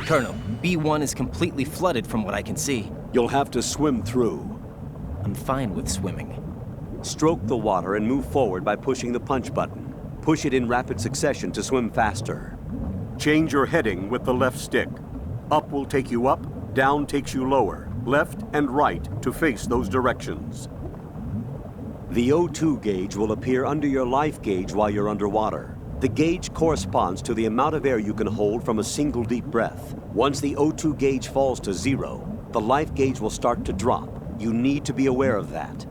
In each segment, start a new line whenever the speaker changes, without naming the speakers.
Colonel, B1 is completely flooded from what I can see.
You'll have to swim through.
I'm fine with swimming.
Stroke the water and move forward by pushing the punch button. Push it in rapid succession to swim faster. Change your heading with the left stick. Up will take you up, down takes you lower, left and right to face those directions. The O2 gauge will appear under your life gauge while you're underwater. The gauge corresponds to the amount of air you can hold from a single deep breath. Once the O2 gauge falls to 0, the life gauge will start to drop. You need to be aware of that.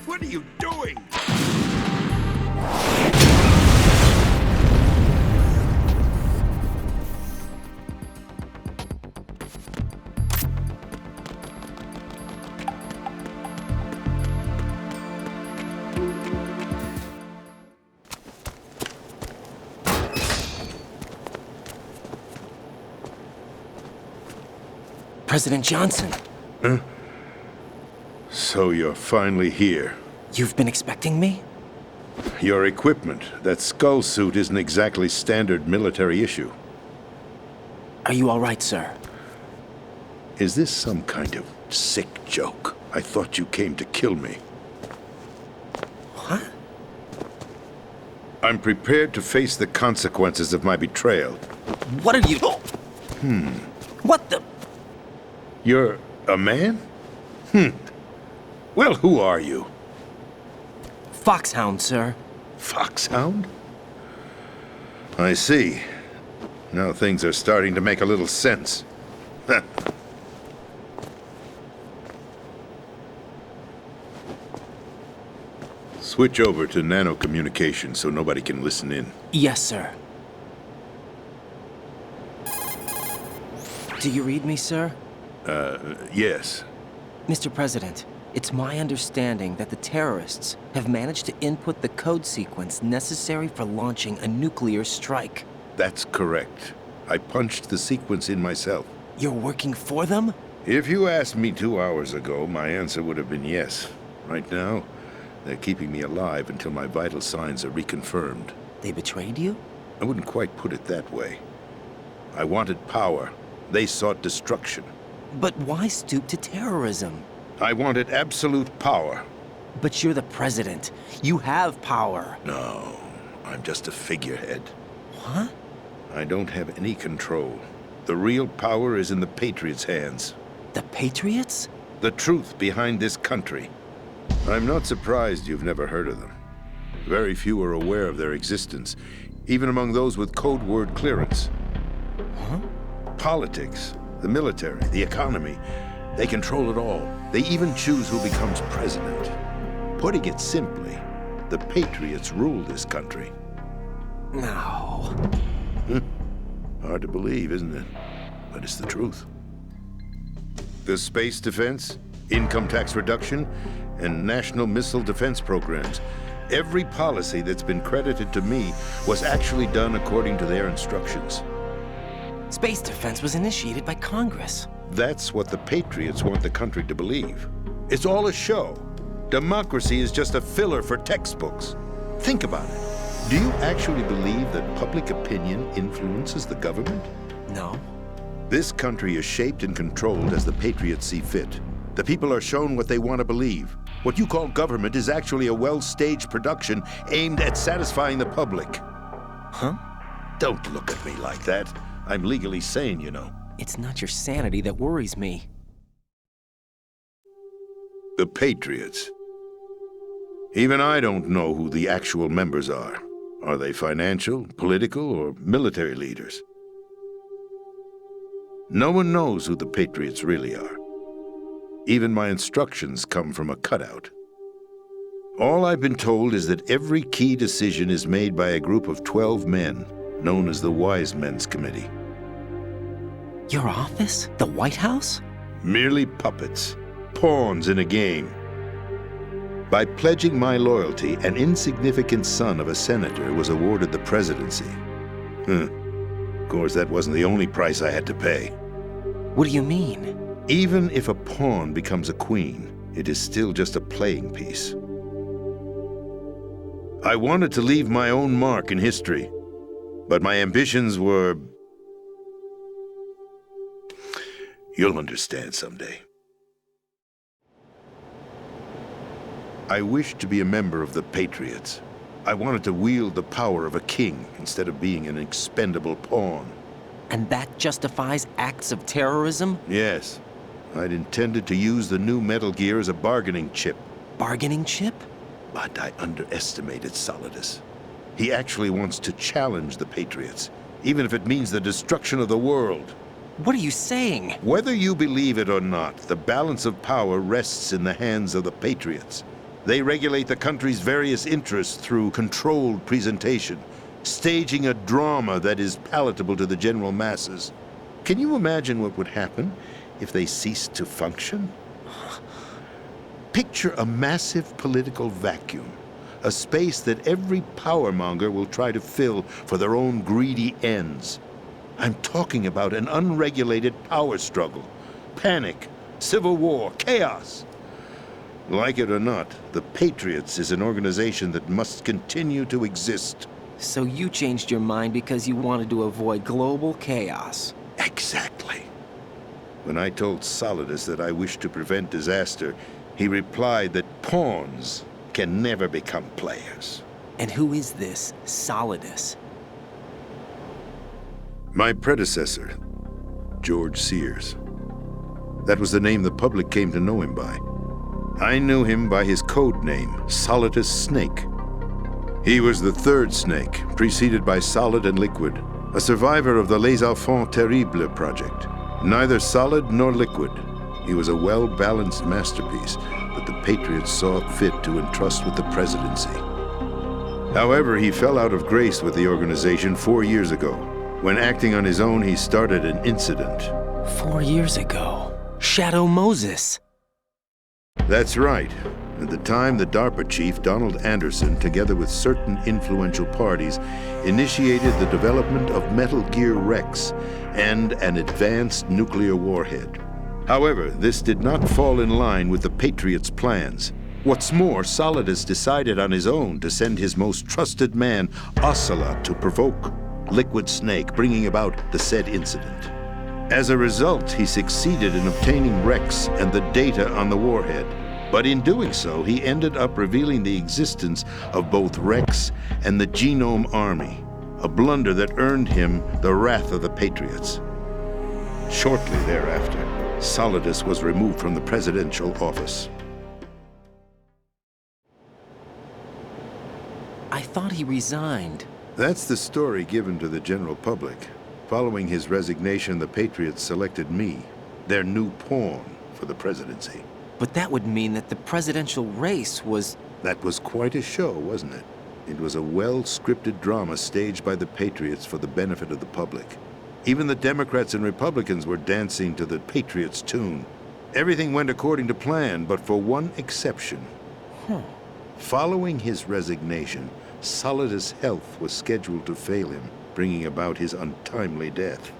What are you doing?
President Johnson.
Huh? So you're finally here.
You've been expecting me?
Your equipment, that skull suit, isn't exactly standard military issue.
Are you all right, sir?
Is this some kind of sick joke? I thought you came to kill me.
What?
I'm prepared to face the consequences of my betrayal.
What are you... What the...
You're a man? Well, who are you?
Foxhound, sir.
Foxhound? I see. Now things are starting to make a little sense. Switch over to nano-communication so nobody can listen in.
Yes, sir. Do you read me, sir?
Yes.
Mr. President, it's my understanding that the terrorists have managed to input the code sequence necessary for launching a nuclear strike.
That's correct. I punched the sequence in myself.
You're working for them?
If you asked me 2 hours ago, my answer would have been yes. Right now, they're keeping me alive until my vital signs are reconfirmed.
They betrayed you?
I wouldn't quite put it that way. I wanted power. They sought destruction.
But why stoop to terrorism?
I wanted absolute power.
But you're the president. You have power.
No, I'm just a figurehead.
What?
I don't have any control. The real power is in the Patriots' hands.
The Patriots?
The truth behind this country. I'm not surprised you've never heard of them. Very few are aware of their existence, even among those with code word clearance.
Huh?
Politics, the military, the economy, they control it all. They even choose who becomes president. Putting it simply, the Patriots rule this country.
No.
Hard to believe, isn't it? But it's the truth. The space defense, income tax reduction, and national missile defense programs. Every policy that's been credited to me was actually done according to their instructions.
Space defense was initiated by Congress.
That's what the Patriots want the country to believe. It's all a show. Democracy is just a filler for textbooks. Think about it. Do you actually believe that public opinion influences the government?
No.
This country is shaped and controlled as the Patriots see fit. The people are shown what they want to believe. What you call government is actually a well-staged production aimed at satisfying the public.
Huh?
Don't look at me like that. I'm legally sane, you know.
It's not your sanity that worries me.
The Patriots. Even I don't know who the actual members are. Are they financial, political, or military leaders? No one knows who the Patriots really are. Even my instructions come from a cutout. All I've been told is that every key decision is made by a group of 12 men, known as the Wise Men's Committee.
Your office? The White House?
Merely puppets, pawns in a game. By pledging my loyalty, an insignificant son of a senator was awarded the presidency. Of course, that wasn't the only price I had to pay.
What do you mean?
Even if a pawn becomes a queen, it is still just a playing piece. I wanted to leave my own mark in history, but my ambitions were... You'll understand someday. I wished to be a member of the Patriots. I wanted to wield the power of a king instead of being an expendable pawn.
And that justifies acts of terrorism?
Yes. I'd intended to use the new Metal Gear as a bargaining chip.
Bargaining chip?
But I underestimated Solidus. He actually wants to challenge the Patriots, even if it means the destruction of the world.
What are you saying?
Whether you believe it or not, the balance of power rests in the hands of the Patriots. They regulate the country's various interests through controlled presentation, staging a drama that is palatable to the general masses. Can you imagine what would happen if they ceased to function? Picture a massive political vacuum, a space that every powermonger will try to fill for their own greedy ends. I'm talking about an unregulated power struggle, panic, civil war, chaos. Like it or not, the Patriots is an organization that must continue to exist.
So you changed your mind because you wanted to avoid global chaos.
Exactly. When I told Solidus that I wished to prevent disaster, he replied that pawns can never become players.
And who is this Solidus?
My predecessor, George Sears. That was the name the public came to know him by. I knew him by his code name, Solidus Snake. He was the third Snake, preceded by Solid and Liquid, a survivor of the Les Enfants Terribles project. Neither solid nor liquid, he was a well-balanced masterpiece that the Patriots saw fit to entrust with the presidency. However, he fell out of grace with the organization 4 years ago. When acting on his own, he started an incident.
4 years ago. Shadow Moses.
That's right. At the time, the DARPA chief, Donald Anderson, together with certain influential parties, initiated the development of Metal Gear Rex and an advanced nuclear warhead. However, this did not fall in line with the Patriots' plans. What's more, Solidus decided on his own to send his most trusted man, Ocelot, to provoke Liquid Snake, bringing about the said incident. As a result, he succeeded in obtaining Rex and the data on the warhead. But in doing so, he ended up revealing the existence of both Rex and the Genome Army, a blunder that earned him the wrath of the Patriots. Shortly thereafter, Solidus was removed from the presidential office.
I thought he resigned.
That's the story given to the general public. Following his resignation, the Patriots selected me, their new pawn, for the presidency.
But that would mean that the presidential race was...
That was quite a show, wasn't it? It was a well-scripted drama staged by the Patriots for the benefit of the public. Even the Democrats and Republicans were dancing to the Patriots' tune. Everything went according to plan, but for one exception. Following his resignation, Solidus' health was scheduled to fail him, bringing about his untimely death.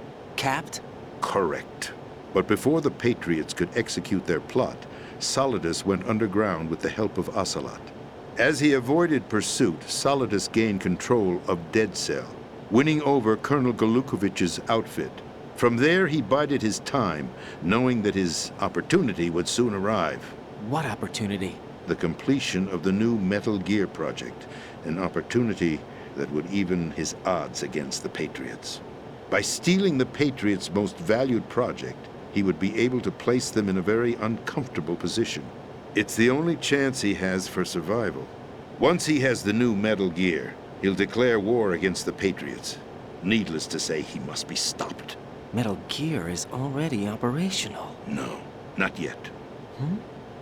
capped?
Correct. But before the Patriots could execute their plot, Solidus went underground with the help of Ocelot. As he avoided pursuit, Solidus gained control of Dead Cell, winning over Colonel Golukovich's outfit. From there, he bided his time, knowing that his opportunity would soon arrive.
What opportunity?
The completion of the new Metal Gear project, an opportunity that would even his odds against the Patriots. By stealing the Patriots' most valued project, he would be able to place them in a very uncomfortable position. It's the only chance he has for survival. Once he has the new Metal Gear, he'll declare war against the Patriots. Needless to say, he must be stopped.
Metal Gear is already operational.
No, not yet.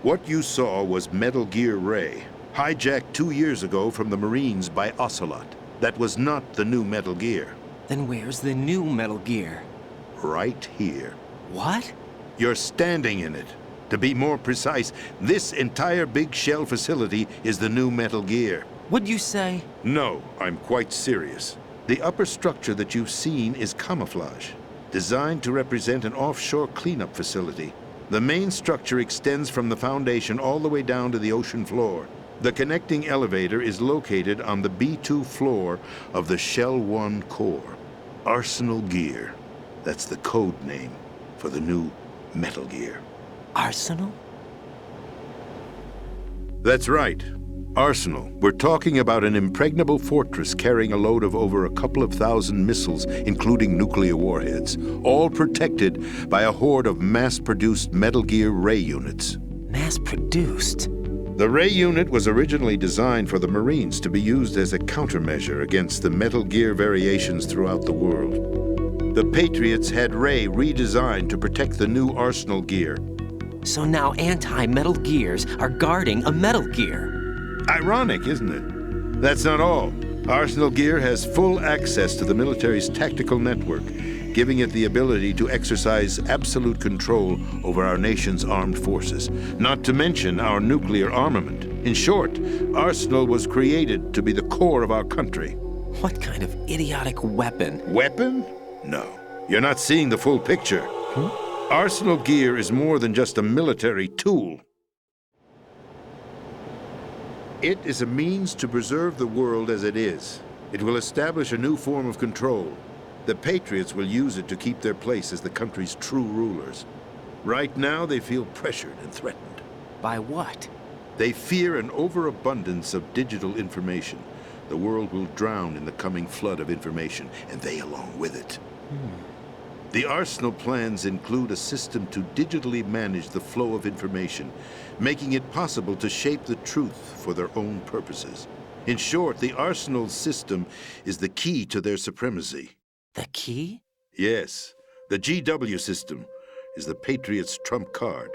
What you saw was Metal Gear Ray, hijacked 2 years ago from the Marines by Ocelot. That was not the new Metal Gear.
Then where's the new Metal Gear?
Right here.
What?
You're standing in it. To be more precise, this entire big shell facility is the new Metal Gear.
What'd you say?
No, I'm quite serious. The upper structure that you've seen is camouflage, designed to represent an offshore cleanup facility. The main structure extends from the foundation all the way down to the ocean floor. The connecting elevator is located on the B2 floor of the Shell 1 core. Arsenal Gear. That's the code name for the new Metal Gear.
Arsenal?
That's right. Arsenal. We're talking about an impregnable fortress carrying a load of over a couple of thousand missiles, including nuclear warheads, all protected by a horde of mass-produced Metal Gear Ray units.
Mass-produced?
The Ray unit was originally designed for the Marines to be used as a countermeasure against the Metal Gear variations throughout the world. The Patriots had Ray redesigned to protect the new Arsenal Gear.
So now anti-Metal Gears are guarding a Metal Gear.
Ironic, isn't it? That's not all. Arsenal Gear has full access to the military's tactical network, giving it the ability to exercise absolute control over our nation's armed forces, not to mention our nuclear armament. In short, Arsenal was created to be the core of our country.
What kind of idiotic weapon?
Weapon? No. You're not seeing the full picture. Arsenal Gear is more than just a military tool. It is a means to preserve the world as it is. It will establish a new form of control. The Patriots will use it to keep their place as the country's true rulers. Right now, they feel pressured and threatened.
By what?
They fear an overabundance of digital information. The world will drown in the coming flood of information, and they along with it. The Arsenal plans include a system to digitally manage the flow of information, making it possible to shape the truth for their own purposes. In short, the Arsenal system is the key to their supremacy.
The key?
Yes, the GW system is the Patriots' trump card.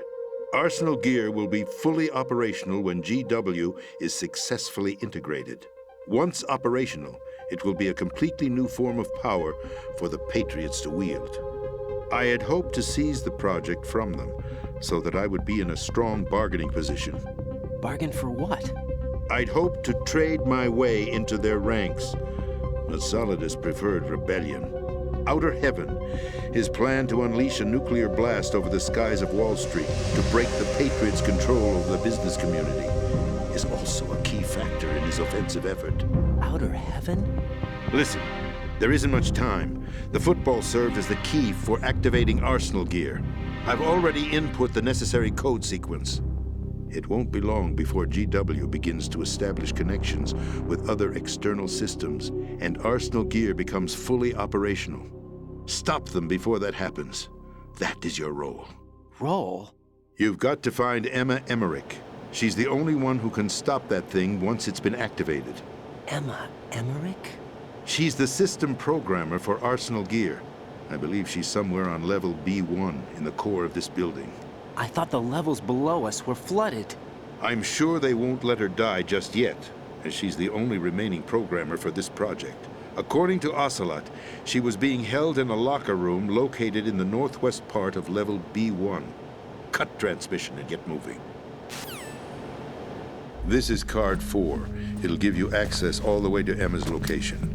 Arsenal Gear will be fully operational when GW is successfully integrated. Once operational, it will be a completely new form of power for the Patriots to wield. I had hoped to seize the project from them, so that I would be in a strong bargaining position.
Bargain for what?
I'd hoped to trade my way into their ranks, but Solidus preferred rebellion. Outer Heaven, his plan to unleash a nuclear blast over the skies of Wall Street to break the Patriots' control over the business community, is also a key factor in his offensive effort.
Outer Heaven?
Listen, there isn't much time. The football served as the key for activating Arsenal Gear. I've already input the necessary code sequence. It won't be long before GW begins to establish connections with other external systems, and Arsenal Gear becomes fully operational. Stop them before that happens. That is your role.
Role?
You've got to find Emma Emmerich. She's the only one who can stop that thing once it's been activated.
Emma Emmerich?
She's the system programmer for Arsenal Gear. I believe she's somewhere on level B1 in the core of this building.
I thought the levels below us were flooded.
I'm sure they won't let her die just yet, as she's the only remaining programmer for this project. According to Ocelot, she was being held in a locker room located in the northwest part of level B1. Cut transmission and get moving. This is card 4. It'll give you access all the way to Emma's location.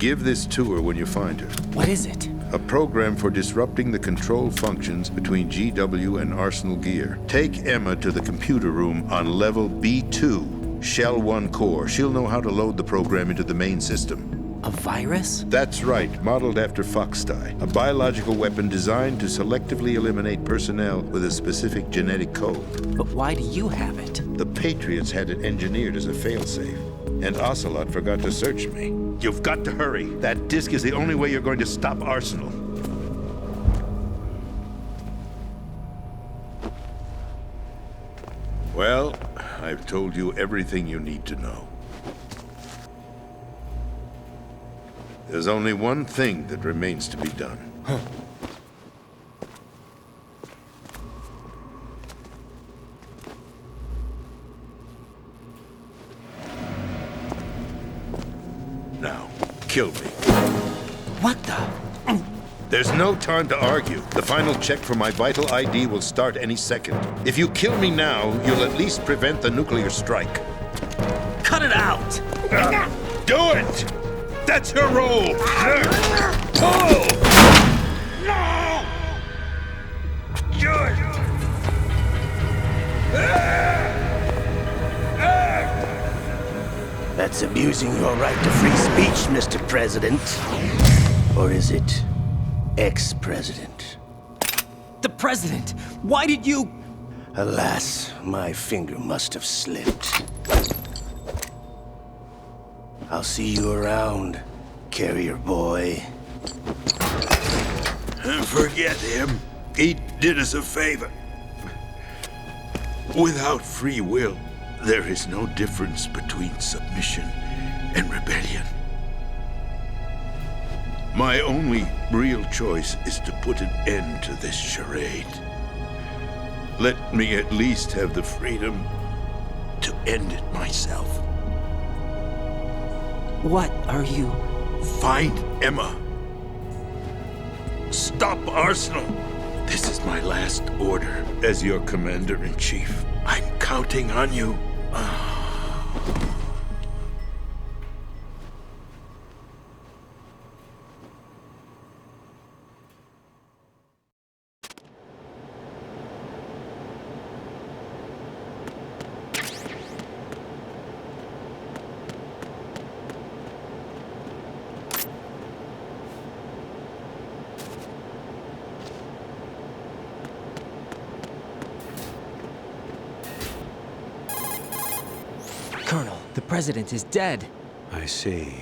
Give this to her when you find her.
What is it?
A program for disrupting the control functions between GW and Arsenal Gear. Take Emma to the computer room on level B2, Shell 1 core. She'll know how to load the program into the main system.
A virus?
That's right, modeled after Foxdie, a biological weapon designed to selectively eliminate personnel with a specific genetic code.
But why do you have it?
The Patriots had it engineered as a failsafe, and Ocelot forgot to search me. You've got to hurry. That disk is the only way you're going to stop Arsenal. Well, I've told you everything you need to know. There's only one thing that remains to be done. Now, kill me.
What the?
There's no time to argue. The final check for my vital ID will start any second. If you kill me now, you'll at least prevent the nuclear strike.
Cut it out!
Do it! That's her role! Pull! No! Do it!
That's abusing your right to free speech, Mr. President. Or is it ex-president?
The president! Why did you...
Alas, my finger must have slipped. I'll see you around, carrier boy.
Forget him. He did us a favor. Without free will, there is no difference between submission and rebellion. My only real choice is to put an end to this charade. Let me at least have the freedom to end it myself.
What are you...
Find Emma. Stop Arsenal. This is my last order as your commander-in-chief. I'm counting on you.
Colonel, the president is dead.
I see.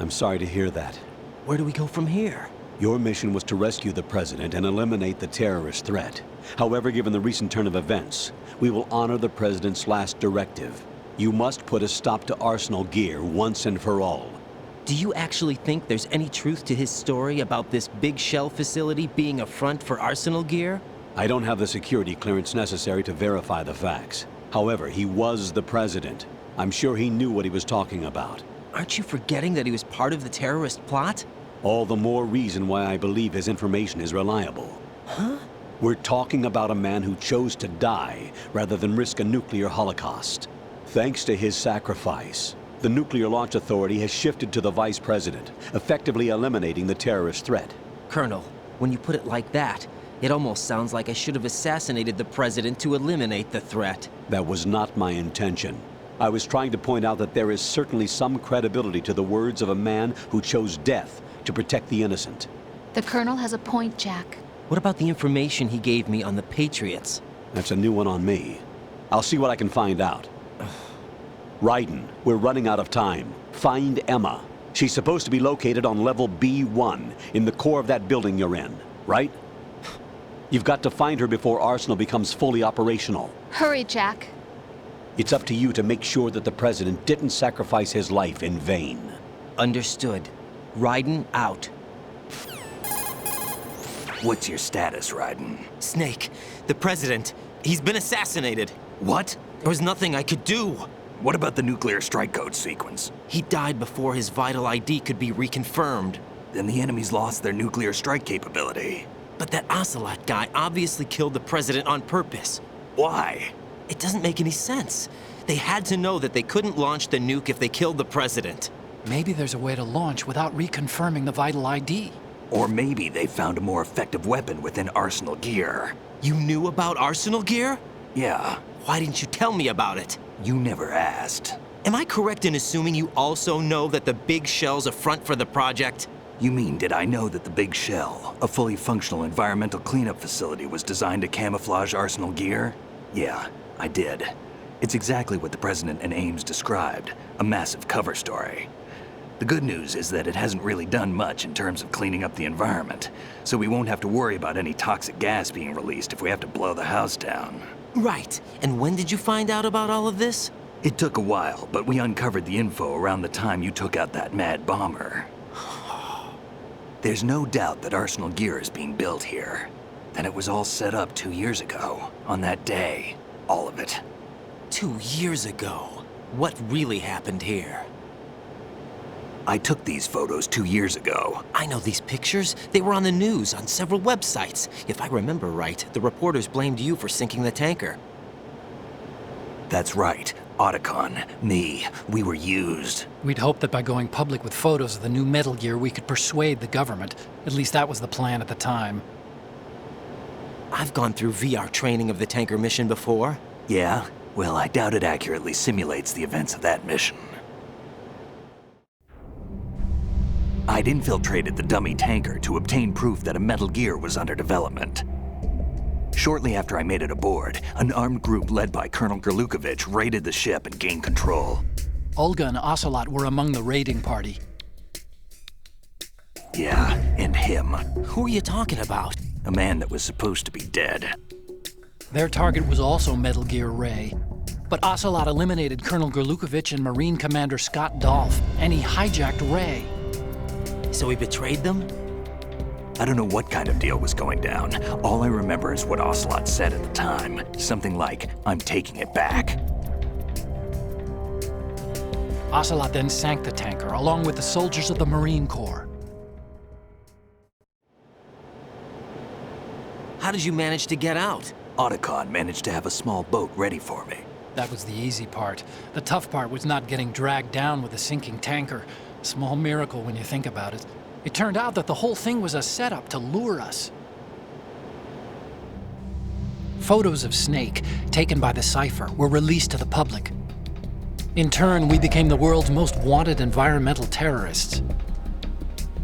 I'm sorry to hear that.
Where do we go from here?
Your mission was to rescue the president and eliminate the terrorist threat. However, given the recent turn of events, we will honor the president's last directive. You must put a stop to Arsenal Gear once and for all.
Do you actually think there's any truth to his story about this big shell facility being a front for Arsenal Gear?
I don't have the security clearance necessary to verify the facts. However, he was the president. I'm sure he knew what he was talking about.
Aren't you forgetting that he was part of the terrorist plot?
All the more reason why I believe his information is reliable.
Huh?
We're talking about a man who chose to die rather than risk a nuclear holocaust. Thanks to his sacrifice, the Nuclear Launch Authority has shifted to the vice president, effectively eliminating the terrorist threat.
Colonel, when you put it like that, it almost sounds like I should have assassinated the president to eliminate the threat.
That was not my intention. I was trying to point out that there is certainly some credibility to the words of a man who chose death to protect the innocent.
The Colonel has a point, Jack.
What about the information he gave me on the Patriots?
That's a new one on me. I'll see what I can find out. Raiden, we're running out of time. Find Emma. She's supposed to be located on level B1, in the core of that building you're in, right? You've got to find her before Arsenal becomes fully operational.
Hurry, Jack.
It's up to you to make sure that the president didn't sacrifice his life in vain.
Understood. Raiden out.
What's your status, Raiden?
Snake, the president, he's been assassinated.
What?
There was nothing I could do.
What about the nuclear strike code sequence?
He died before his vital ID could be reconfirmed.
Then the enemy's lost their nuclear strike capability.
But that Ocelot guy obviously killed the president on purpose.
Why?
It doesn't make any sense. They had to know that they couldn't launch the nuke if they killed the president.
Maybe there's a way to launch without reconfirming the vital ID.
Or maybe they found a more effective weapon within Arsenal gear.
You knew about Arsenal gear?
Yeah,
Why didn't you tell me about it?
you never asked.
Am I correct in assuming you also know that the Big Shell's a front for the project?
You mean, did I know that the Big Shell, a fully functional environmental cleanup facility, was designed to camouflage Arsenal gear? Yeah, I did. It's exactly what the President and Ames described, a massive cover story. The good news is that it hasn't really done much in terms of cleaning up the environment, so we won't have to worry about any toxic gas being released if we have to blow the house down.
Right. And when did you find out about all of this?
It took a while, but we uncovered the info around the time you took out that mad bomber. There's no doubt that Arsenal gear is being built here. And it was all set up 2 years ago, on that day. All of it.
2 years ago. What really happened here?
I took these photos 2 years ago.
I know these pictures. They were on the news, on several websites. If I remember right, the reporters blamed you for sinking the tanker.
That's right. Otacon, me, we were used.
We'd hoped that by going public with photos of the new Metal Gear, we could persuade the government. At least that was the plan at the time.
I've gone through VR training of the tanker mission before.
Yeah? Well, I doubt it accurately simulates the events of that mission. I'd infiltrated the dummy tanker to obtain proof that a Metal Gear was under development. Shortly after I made it aboard, an armed group led by Colonel Gerlukovich raided the ship and gained control.
Olga and Ocelot were among the raiding party.
Yeah, and him.
Who are you talking about?
A man that was supposed to be dead.
Their target was also Metal Gear Ray. But Ocelot eliminated Colonel Gerlukovich and Marine Commander Scott Dolph, and he hijacked Ray.
So he betrayed them?
I don't know what kind of deal was going down. All I remember is what Ocelot said at the time. Something like, "I'm taking it back."
Ocelot then sank the tanker, along with the soldiers of the Marine Corps.
How did you manage to get out?
Otacon managed to have a small boat ready for me.
That was the easy part. The tough part was not getting dragged down with a sinking tanker. Small miracle when you think about it. It turned out that the whole thing was a setup to lure us. Photos of Snake, taken by the Cypher, were released to the public. In turn, we became the world's most wanted environmental terrorists.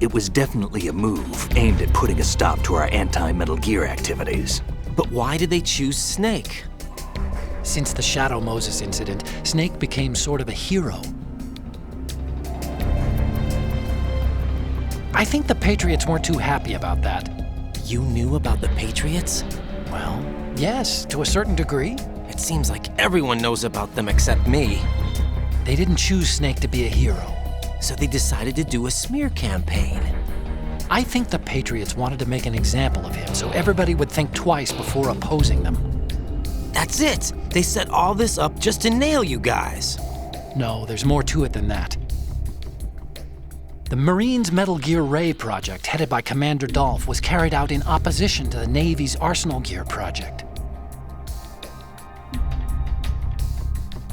It was definitely a move aimed at putting a stop to our anti-Metal Gear activities.
But why did they choose Snake?
Since the Shadow Moses incident, Snake became sort of a hero. I think the Patriots weren't too happy about that.
You knew about the Patriots?
Well, yes, to a certain degree.
It seems like everyone knows about them except me.
They didn't choose Snake to be a hero.
So they decided to do a smear campaign.
I think the Patriots wanted to make an example of him so everybody would think twice before opposing them.
That's it! They set all this up just to nail you guys.
No, there's more to it than that. The Marines' Metal Gear Ray project, headed by Commander Dolph, was carried out in opposition to the Navy's Arsenal Gear project.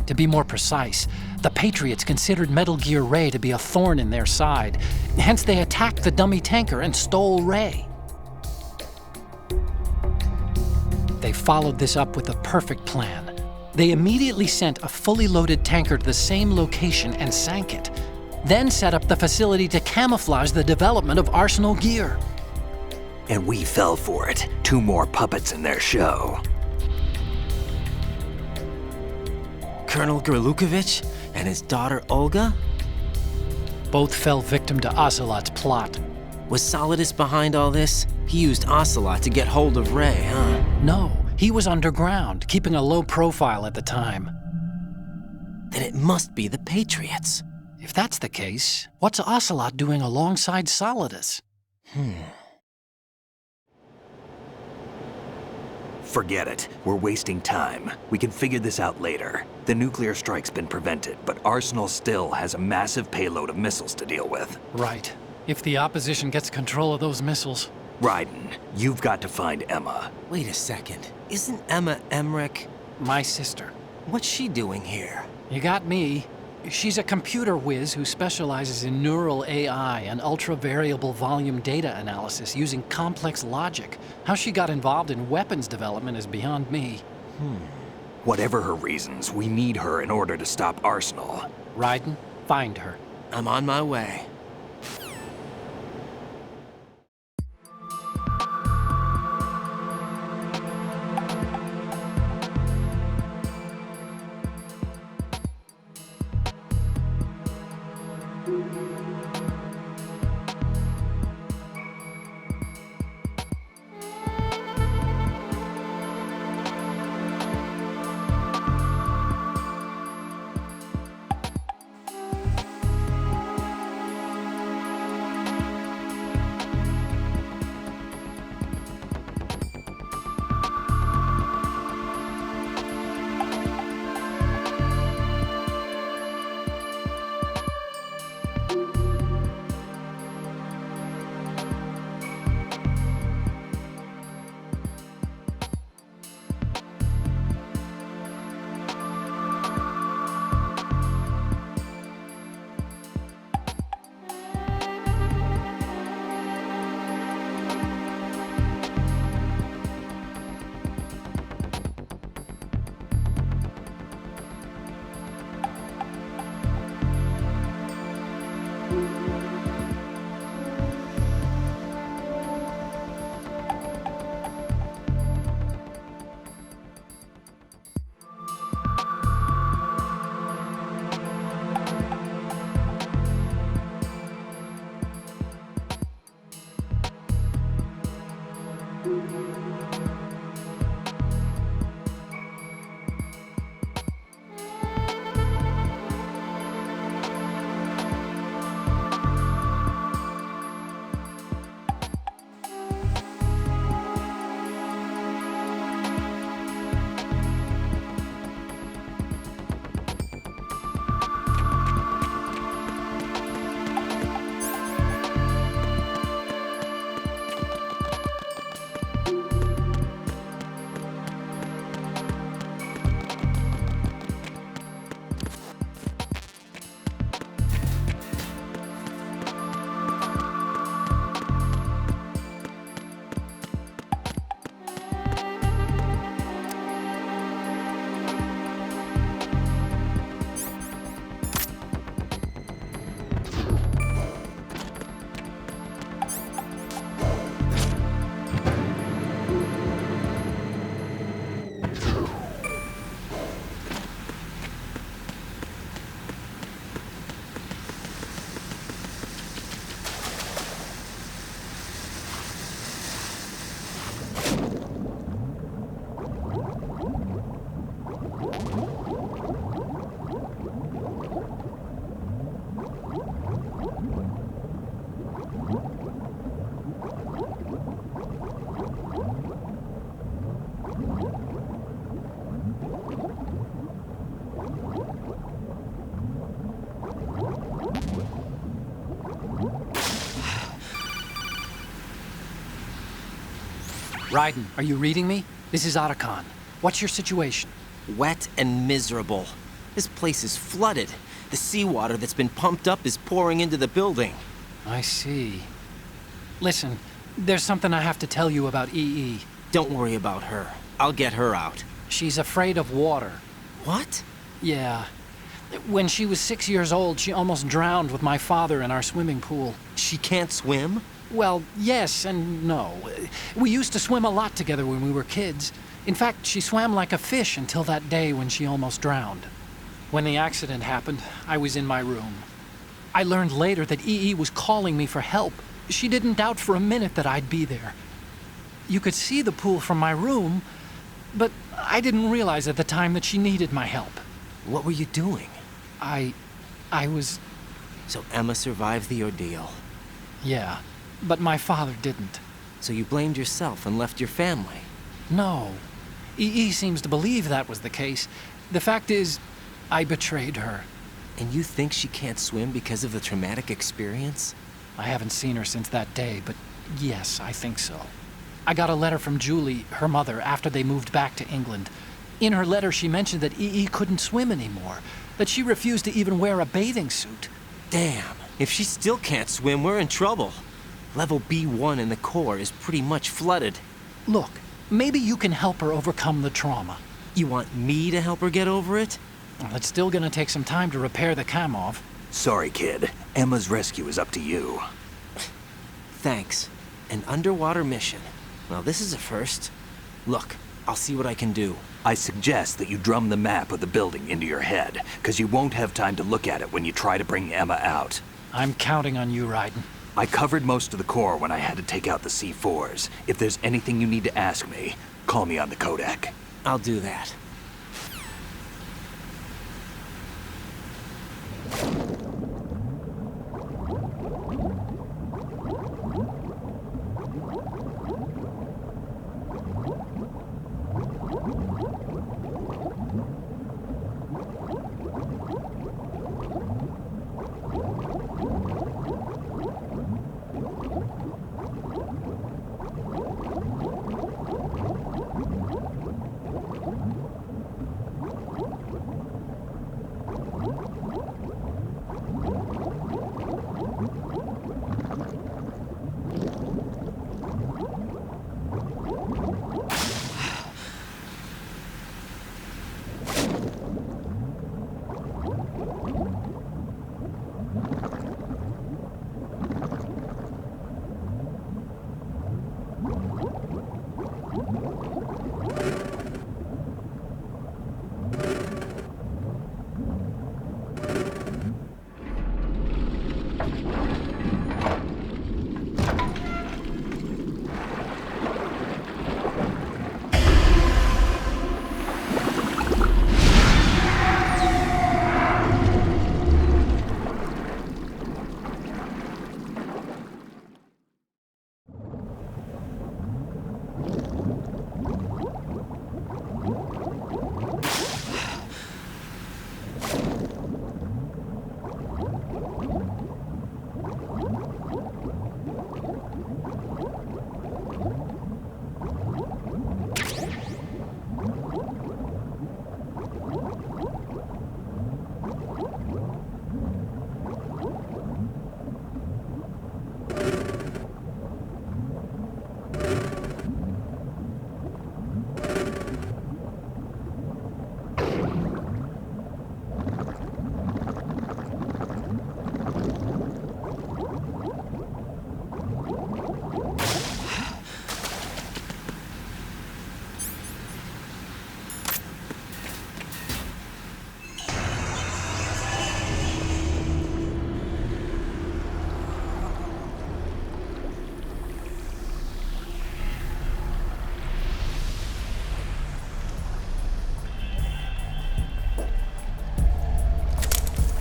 To be more precise, the Patriots considered Metal Gear Ray to be a thorn in their side. Hence, they attacked the dummy tanker and stole Ray. They followed this up with a perfect plan. They immediately sent a fully loaded tanker to the same location and sank it, then set up the facility to camouflage the development of Arsenal Gear.
And we fell for it. 2 more puppets in their show.
Colonel Gerlukovich and his daughter Olga?
Both fell victim to Ocelot's plot.
Was Solidus behind all this? He used Ocelot to get hold of Ray, huh?
No, he was underground, keeping a low profile at the time.
Then it must be the Patriots.
If that's the case, what's Ocelot doing alongside Solidus?
Forget it. We're wasting time. We can figure this out later. The nuclear strike's been prevented, but Arsenal still has a massive payload of missiles to deal with.
Right. If the opposition gets control of those missiles.
Raiden, you've got to find Emma.
Wait a second. Isn't Emma Emmerich?
My sister.
What's she doing here?
You got me. She's a computer whiz who specializes in neural AI and ultra-variable volume data analysis using complex logic. How she got involved in weapons development is beyond me.
Whatever her reasons, we need her in order to stop Arsenal.
Raiden, find her.
I'm on my way.
Raiden, are you reading me? This is Otacon. What's your situation?
Wet and miserable. This place is flooded. The seawater that's been pumped up is pouring into the building.
I see. Listen, there's something I have to tell you about EE.
Don't worry about her. I'll get her out.
She's afraid of water.
What?
Yeah. When she was 6 years old, she almost drowned with my father in our swimming pool.
She can't swim?
Well, yes and no. We used to swim a lot together when we were kids. In fact, she swam like a fish until that day when she almost drowned. When the accident happened, I was in my room. I learned later that EE was calling me for help. She didn't doubt for a minute that I'd be there. You could see the pool from my room, but I didn't realize at the time that she needed my help.
What were you doing?
I was...
So Emma survived the ordeal.
Yeah, but my father didn't.
So you blamed yourself and left your family?
No. EE seems to believe that was the case. The fact is, I betrayed her.
And you think she can't swim because of the traumatic experience?
I haven't seen her since that day, but yes, I think so. I got a letter from Julie, her mother, after they moved back to England. In her letter, she mentioned that EE couldn't swim anymore. that she refused to even wear a bathing suit.
Damn, if she still can't swim, we're in trouble. Level B1 in the core is pretty much flooded.
Look, maybe you can help her overcome the trauma.
You want me to help her get over it?
Well, it's still gonna take some time to repair the Kamov.
Sorry, kid. Emma's rescue is up to you.
Thanks. An underwater mission. Well, this is a first. Look, I'll see what I can do.
I suggest that you drum the map of the building into your head, because you won't have time to look at it when you try to bring Emma out.
I'm counting on you, Raiden.
I covered most of the core when I had to take out the C4s. If there's anything you need to ask me, call me on the Kodak.
I'll do that.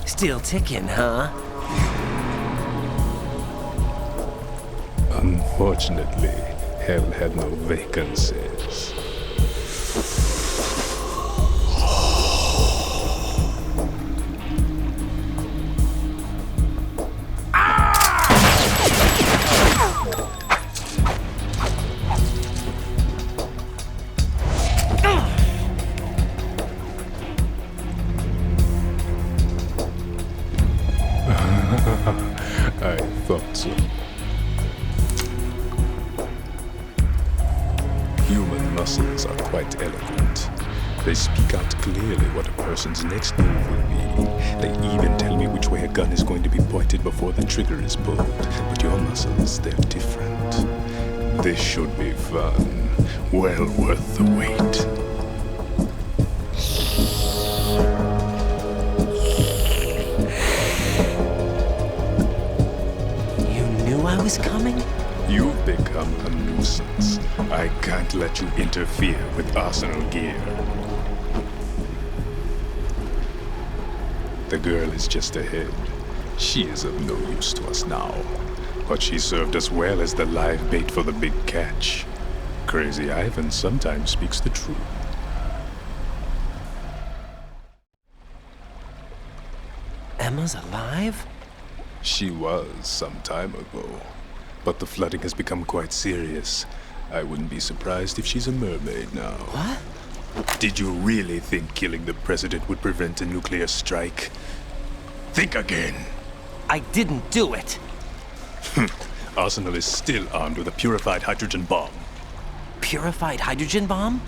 Still ticking, huh?
Unfortunately, hell had no vacancies. I thought so. Human muscles are quite eloquent. They speak out clearly what a person's next move will be. They even tell me which way a gun is going to be pointed before the trigger is pulled. But your muscles, they're different. This should be fun. Well worth the wait.
I was coming?
You've become a nuisance. I can't let you interfere with Arsenal gear. The girl is just ahead. She is of no use to us now. But she served us well as the live bait for the big catch. Crazy Ivan sometimes speaks the truth.
Emma's alive?
She was some time ago, but the flooding has become quite serious. I wouldn't be surprised if she's a mermaid now.
What?
Did you really think killing the president would prevent a nuclear strike? Think again.
I didn't do it.
Arsenal is still armed with a purified hydrogen bomb.
Purified hydrogen bomb?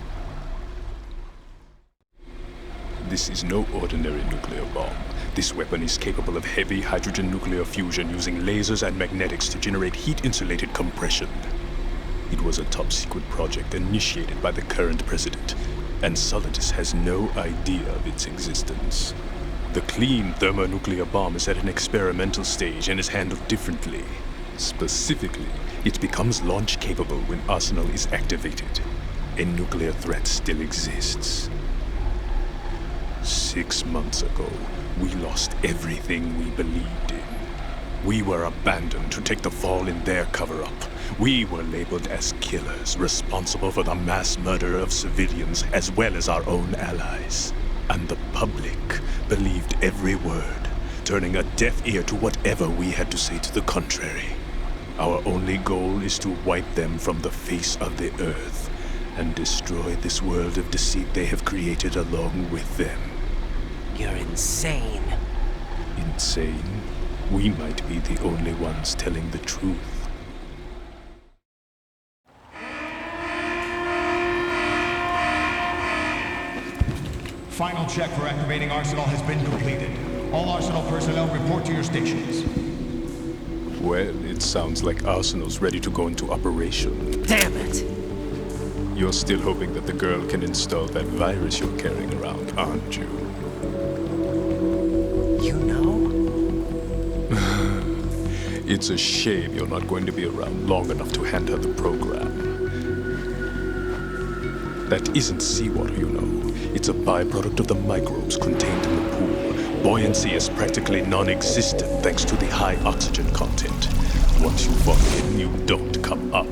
This is no ordinary nuclear bomb. This weapon is capable of heavy hydrogen nuclear fusion using lasers and magnetics to generate heat-insulated compression. It was a top-secret project initiated by the current president, and Solidus has no idea of its existence. The clean thermonuclear bomb is at an experimental stage and is handled differently. Specifically, it becomes launch-capable when Arsenal is activated. A nuclear threat still exists. 6 months ago, we lost everything we believed in. We were abandoned to take the fall in their cover-up. We were labeled as killers, responsible for the mass murder of civilians as well as our own allies. And the public believed every word, turning a deaf ear to whatever we had to say to the contrary. Our only goal is to wipe them from the face of the earth and destroy this world of deceit they have created along with them.
You're insane.
Insane? We might be the only ones telling the truth.
Final check for activating Arsenal has been completed. All Arsenal personnel report to your stations.
Well, it sounds like Arsenal's ready to go into operation.
Damn it!
You're still hoping that the girl can install that virus you're carrying around, aren't you?
You know?
It's a shame you're not going to be around long enough to hand her the program. That isn't seawater, you know. It's a byproduct of the microbes contained in the pool. Buoyancy is practically non-existent thanks to the high oxygen content. Once you fall in, you don't come up.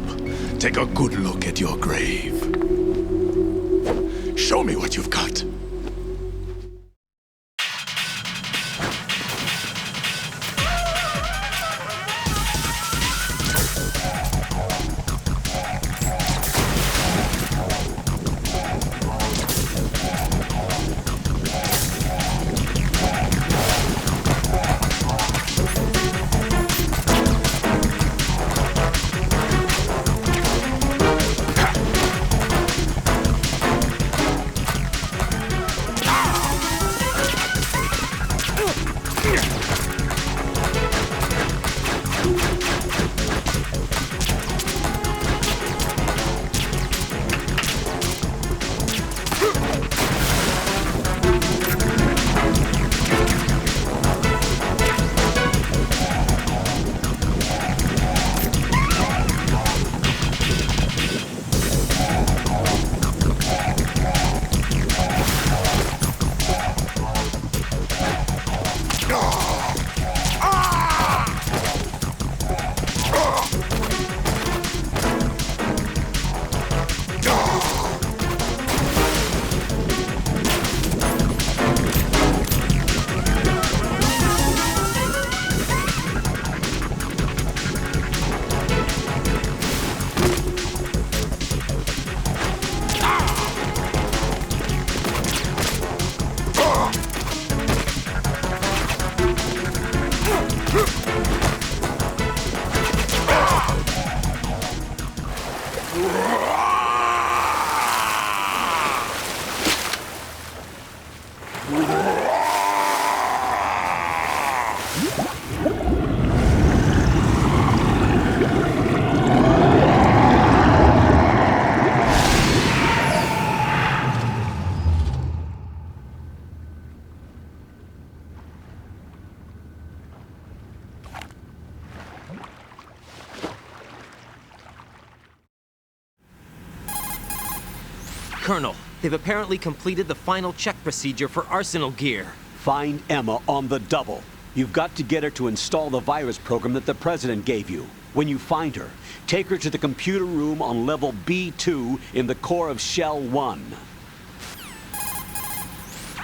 Take a good look at your grave. Show me what you've got.
Colonel, they've apparently completed the final check procedure for Arsenal gear.
Find Emma on the double. You've got to get her to install the virus program that the President gave you. When you find her, take her to the computer room on level B2 in the core of Shell 1.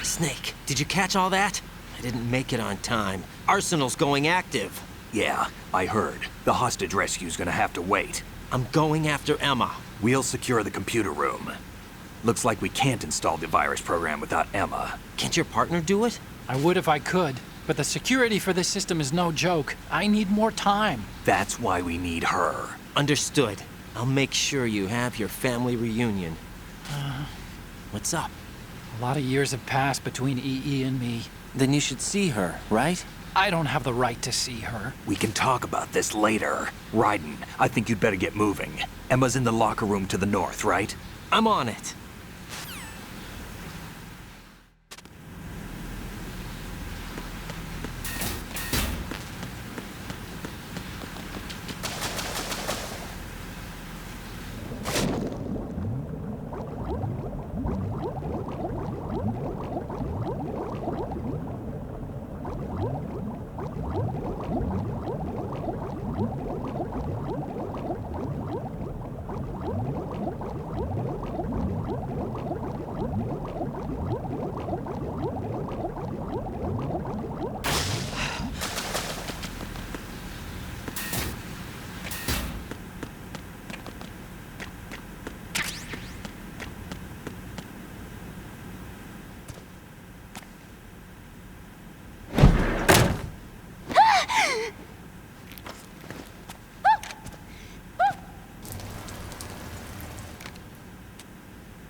Snake, did you catch all that? I didn't make it on time. Arsenal's going active.
Yeah, I heard. The hostage rescue's gonna have to wait.
I'm going after Emma.
We'll secure the computer room. Looks like we can't install the virus program without Emma.
Can't your partner do it?
I would if I could, but the security for this system is no joke. I need more time.
That's why we need her.
Understood. I'll make sure you have your family reunion. What's up?
A lot of years have passed between EE and me.
Then you should see her, right?
I don't have the right to see her.
We can talk about this later. Raiden, I think you'd better get moving. Emma's in the locker room to the north, right?
I'm on it.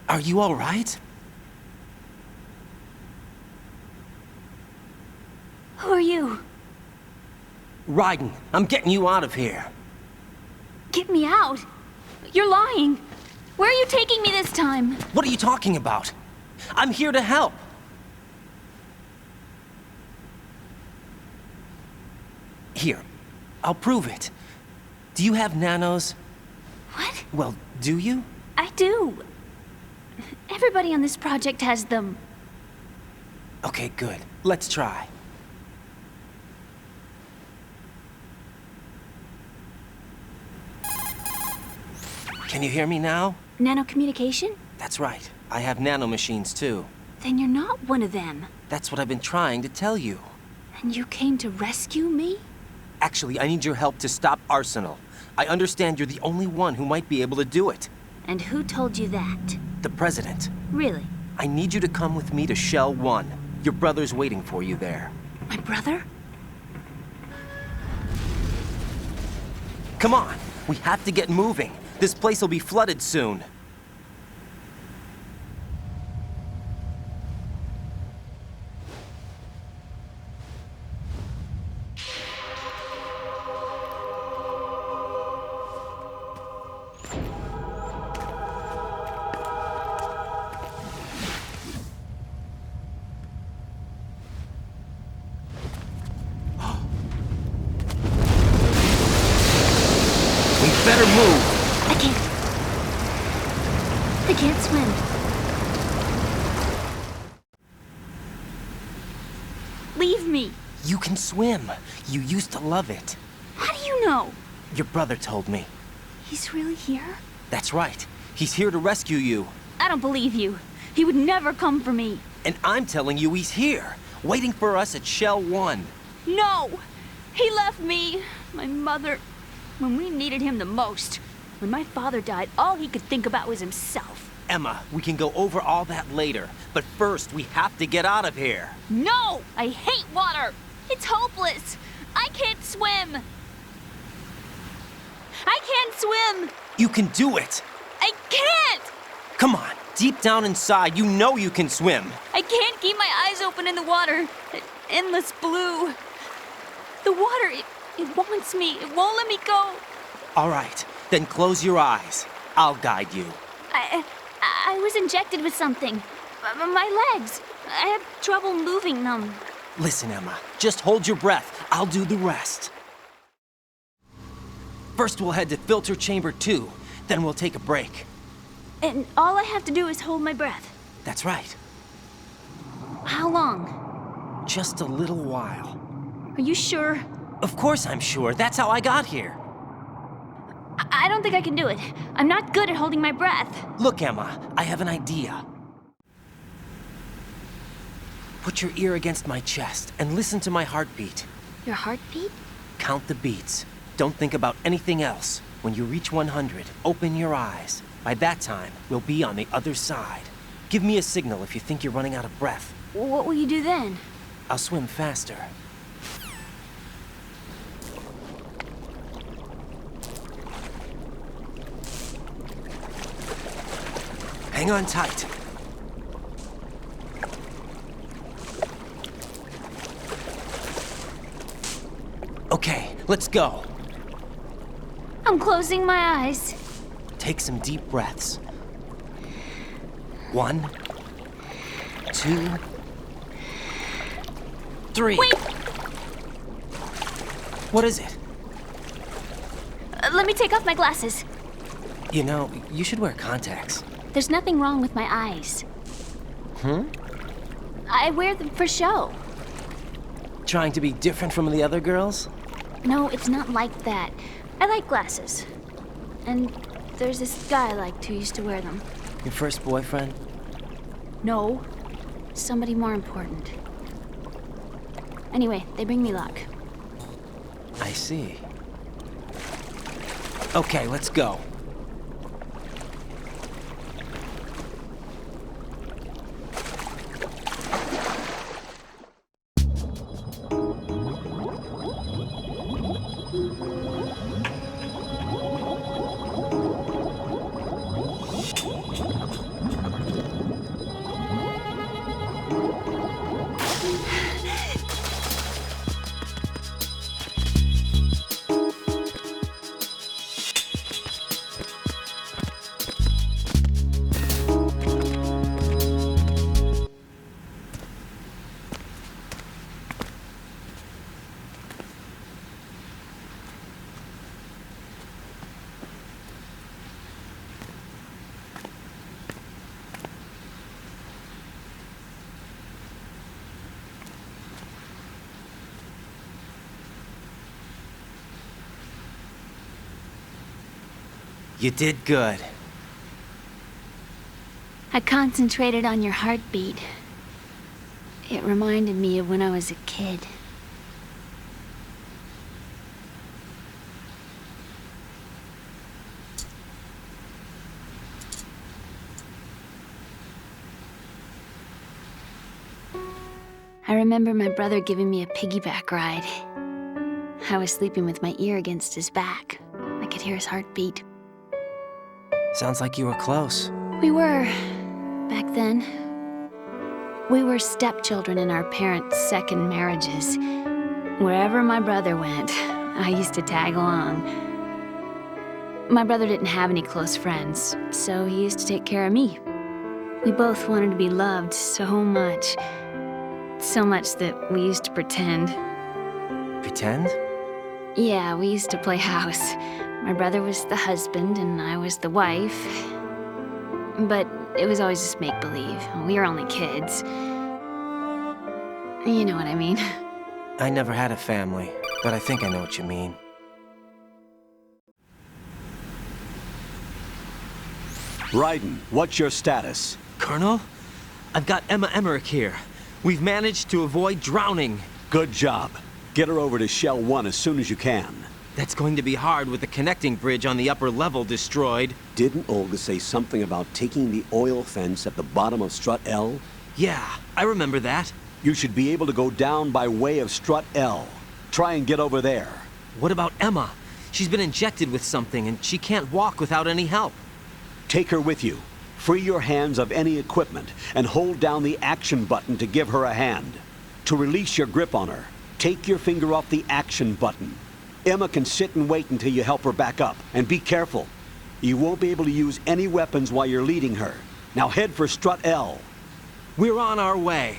Are you all right?
Who are you?
Raiden, I'm getting you out of here.
Get me out. You're lying. Where are you taking me this time?
What are you talking about? I'm here to help. Here, I'll prove it. Do you have nanos?
What?
Well, do you?
I do. Everybody on this project has them.
Okay, good. Let's try. Can you hear me now?
Nanocommunication?
That's right. I have nanomachines too.
Then you're not one of them.
That's what I've been trying to tell you.
And you came to rescue me?
Actually, I need your help to stop Arsenal. I understand you're the only one who might be able to do it.
And who told you that?
The President.
Really?
I need you to come with me to Shell 1. Your brother's waiting for you there.
My brother?
Come on, we have to get moving. This place will be flooded soon. Better move!
I can't swim. Leave me.
You can swim. You used to love it.
How do you know?
Your brother told me.
He's really here?
That's right. He's here to rescue you.
I don't believe you. He would never come for me.
And I'm telling you he's here, waiting for us at Shell 1.
No! He left me, my mother, when we needed him the most. When my father died, all he could think about was himself.
Emma, we can go over all that later, but first we have to get out of here.
No! I hate water! It's hopeless! I can't swim! I can't swim!
You can do it!
I can't!
Come on, deep down inside, you know you can swim.
I can't keep my eyes open in the water. Endless blue. The water, it wants me. It won't let me go.
All right, then close your eyes. I'll guide you.
I was injected with something. My legs. I have trouble moving them.
Listen, Emma, just hold your breath. I'll do the rest. First, we'll head to filter chamber 2. Then we'll take a break.
And all I have to do is hold my breath.
That's right.
How long?
Just a little while.
Are you sure?
Of course I'm sure. That's how I got here.
I don't think I can do it. I'm not good at holding my breath.
Look, Emma, I have an idea. Put your ear against my chest and listen to my heartbeat.
Your heartbeat?
Count the beats. Don't think about anything else. When you reach 100, open your eyes. By that time, we'll be on the other side. Give me a signal if you think you're running out of breath.
What will you do then?
I'll swim faster. Hang on tight. Okay, let's go.
I'm closing my eyes.
Take some deep breaths. 1, 2, 3.
Wait!
What is it?
Let me take off my glasses.
You know, you should wear contacts.
There's nothing wrong with my eyes. I wear them for show.
Trying to be different from the other girls?
No, it's not like that. I like glasses. And there's this guy I liked who used to wear them.
Your first boyfriend?
No. Somebody more important. Anyway, they bring me luck.
I see. Okay, let's go. You did good.
I concentrated on your heartbeat. It reminded me of when I was a kid. I remember my brother giving me a piggyback ride. I was sleeping with my ear against his back. I could hear his heartbeat.
Sounds like you were close.
We were, back then. We were stepchildren in our parents' second marriages. Wherever my brother went, I used to tag along. My brother didn't have any close friends, so he used to take care of me. We both wanted to be loved so much. So much that we used to pretend.
Pretend?
Yeah, we used to play house. My brother was the husband and I was the wife. But it was always just make-believe. We were only kids. You know what I mean.
I never had a family, but I think I know what you mean.
Raiden, what's your status?
Colonel? I've got Emma Emmerich here. We've managed to avoid drowning.
Good job. Get her over to Shell 1 as soon as you can.
That's going to be hard with the connecting bridge on the upper level destroyed.
Didn't Olga say something about taking the oil fence at the bottom of Strut L?
Yeah, I remember that.
You should be able to go down by way of Strut L. Try and get over there.
What about Emma? She's been injected with something and she can't walk without any help.
Take her with you. Free your hands of any equipment and hold down the action button to give her a hand. To release your grip on her, take your finger off the action button. Emma can sit and wait until you help her back up. And be careful. You won't be able to use any weapons while you're leading her. Now head for Strut L.
We're on our way.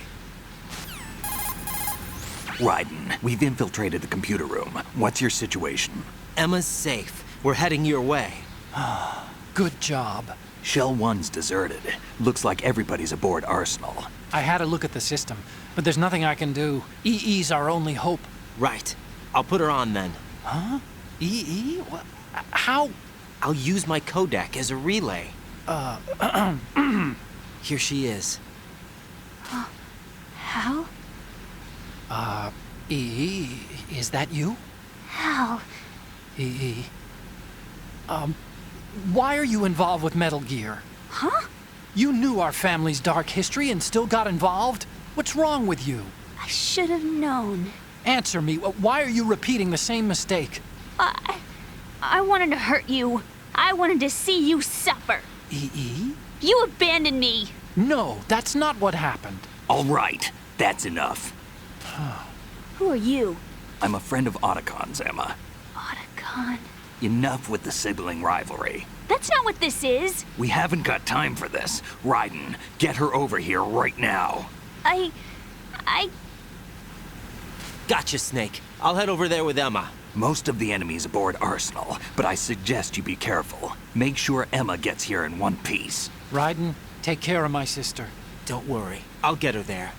Raiden, we've infiltrated the computer room. What's your situation?
Emma's safe. We're heading your way.
Good job.
Shell 1's deserted. Looks like everybody's aboard Arsenal.
I had a look at the system, but there's nothing I can do. EE's our only hope.
Right. I'll put her on then.
Huh? EE? What? How?
I'll use my Kodak as a relay. Here she is.
Hal?
EE, is that you?
Hal?
EE. why are you involved with Metal Gear?
Huh?
You knew our family's dark history and still got involved? What's wrong with you?
I should have known.
Answer me. Why are you repeating the same mistake?
I wanted to hurt you. I wanted to see you suffer.
EE?
You abandoned me.
No, that's not what happened.
All right, that's enough.
Who are you?
I'm a friend of Otacon's, Emma.
Otacon.
Enough with the sibling rivalry.
That's not what this is.
We haven't got time for this. Raiden, get her over here right now.
I...
Gotcha, Snake. I'll head over there with Emma.
Most of the enemy's aboard Arsenal, but I suggest you be careful. Make sure Emma gets here in one piece.
Raiden, take care of my sister.
Don't worry. I'll get her there.